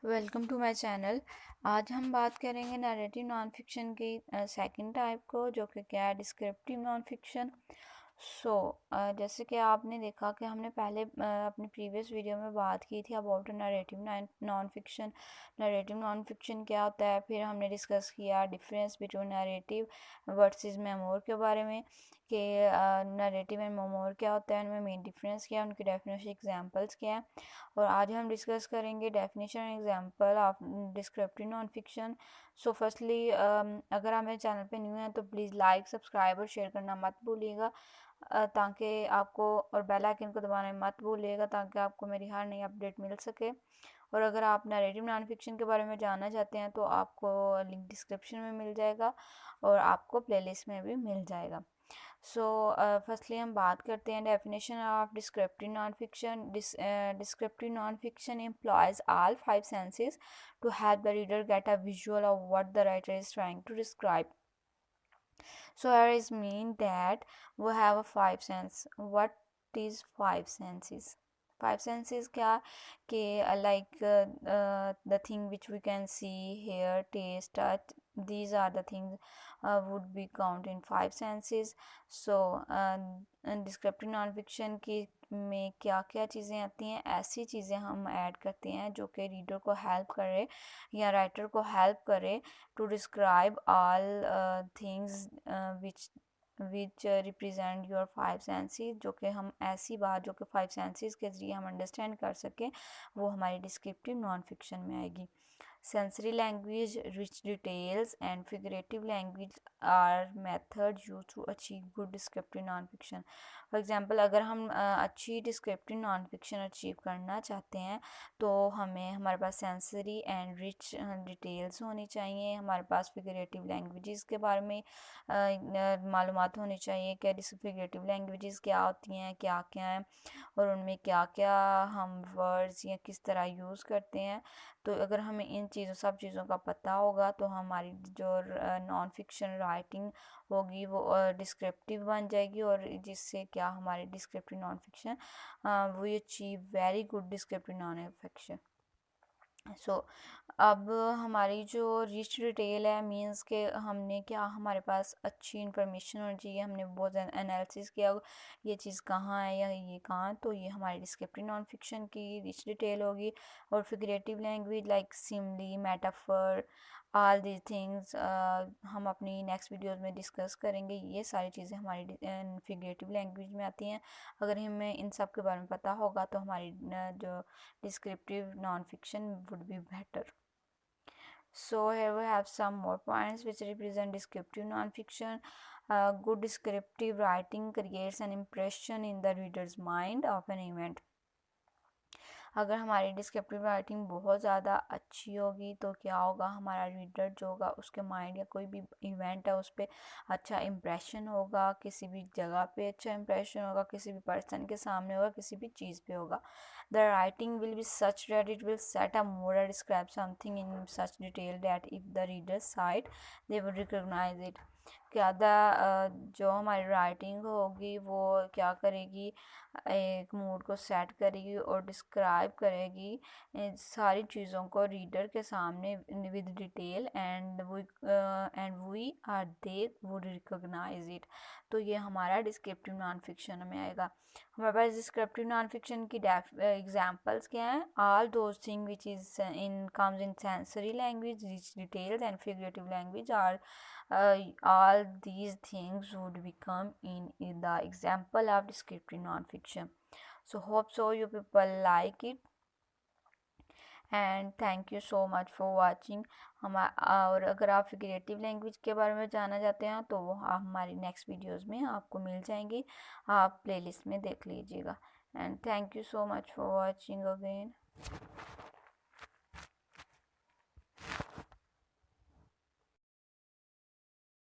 Welcome to my channel. आज हम बात करेंगे नैरेटिव नॉन फिक्शन की सेकंड टाइप को, जो कि क्या है, डिस्क्रिप्टिव नॉन फिक्शन। जैसे कि आपने देखा कि हमने पहले अपनी प्रीवियस वीडियो में बात की थी about narrative non fiction. Narrative non fiction क्या होता है, फिर हमने डिस्कस किया difference between narrative versus memoir के बारे में कि नैरेटिव एंड मेमोर क्या होता है, उनमें मेन डिफरेंस क्या है, उनकी डेफिनेशन एग्जांपल्स क्या है। और आज हम डिस्कस करेंगे definition and example of descriptive non fiction. So firstly, अगर आप मेरे चैनल पे न्यू हैं तो प्लीज़ लाइक, सब्सक्राइब और शेयर करना मत भूलिएगा, ताकि आपको, और बेल आइकन को दबाना मत भूलिएगा ताकि आपको मेरी हर नई अपडेट मिल सके। और अगर आप नैरेटिव नॉन फिक्शन के बारे में जानना चाहते हैं तो आपको लिंक डिस्क्रिप्शन में मिल जाएगा और आपको प्लेलिस्ट में भी मिल जाएगा। फर्स्टली हम बात करते हैं definition of descriptive non fiction. Descriptive non fiction employs all five senses to help the reader get a visual of what the writer is trying to describe. So here is mean that we have a five sense. What is five senses? Five senses क्या कि like the thing which we can see, hear, taste, touch. These are the things would be count in five senses. Descriptive non-fiction की में क्या क्या चीज़ें आती हैं, ऐसी चीज़ें हम ऐड करते हैं जो कि रीडर को हेल्प करे या राइटर को हेल्प करे to describe all things which represent your five senses, जो कि हम ऐसी बात जो कि फाइव सेंसेस के ज़रिए हम अंडरस्टैंड कर सकें, वो हमारी डिस्क्रिप्टिव नॉन फिक्शन में आएगी. Sensory language, rich details, and figurative language are methods used to achieve good descriptive non-fiction. For example, अगर हम अच्छी descriptive non-fiction अचीव करना चाहते हैं तो हमें हमारे पास सेंसरी एंड रिच डिटेल्स होनी चाहिए, हमारे पास फिगरेटिव लैंग्वेजेस के बारे में मालूमात होनी चाहिए कि फिगरेटिव लैंग्वेजेस क्या होती हैं, क्या क्या हैं, और उनमें क्या क्या हम वर्ड्स या किस तरह यूज़ करते हैं. तो अगर हमें इन सब चीज़ों का पता होगा तो हमारी जो नॉन फिक्शन राइटिंग होगी वो डिस्क्रिप्टिव बन जाएगी, और जिससे क्या हमारी descriptive non fiction we achieve very good descriptive non fiction. अब हमारी जो रिच डिटेल है, मीन्स के हमने क्या, हमारे पास अच्छी इन्फॉर्मेशन होनी चाहिए, हमने बहुत एनालिसिस किया ये चीज़ कहाँ है या ये कहाँ, तो ये हमारी डिस्क्रिप्टिव नॉन फिक्शन की रिच डिटेल होगी. और figurative language like simile, metaphor, all these things हम अपनी नेक्स्ट वीडियोस में डिस्कस करेंगे. ये सारी चीज़ें हमारी फिगरेटिव लैंग्वेज में आती हैं. अगर हमें इन सब के बारे में पता होगा तो हमारी जो descriptive non-fiction would be better. So here we have some more points which represent descriptive non-fiction. Good descriptive writing creates an impression in the reader's mind of an event. अगर हमारी डिस्क्रिप्टिव राइटिंग बहुत ज़्यादा अच्छी होगी तो क्या होगा, हमारा रीडर जो होगा उसके माइंड या कोई भी इवेंट है उस पर अच्छा इम्प्रेशन होगा, किसी भी जगह पे अच्छा इम्प्रेशन होगा, किसी भी पर्सन के सामने होगा, किसी भी चीज़ पे होगा. The writing will be such that it will set a more describe something in such detail that if the reader side they would recognise it. क्या जो हमारी राइटिंग होगी वो क्या करेगी, एक मूड को सेट करेगी और डिस्क्राइब करेगी सारी चीज़ों को रीडर के सामने with detail, and we are they would recognise it. तो ये हमारा डिस्क्रिप्टिव नॉन फिक्शन में आएगा. हमारे पास डिस्क्रिप्टिव नॉन फिक्शन की एग्जांपल्स क्या हैं, all those thing which is in comes in sensory language, rich details and figurative language are all these things would become in the example of descriptive non-fiction. So hope so you people like it, and thank you so much for watching. और अगर आप figurative language के बारे में जानना चाहते हैं तो वो हमारी नेक्स्ट वीडियोस में आपको मिल जाएंगी, आप प्लेलिस्ट में देख लीजिएगा. And thank you so much for watching again.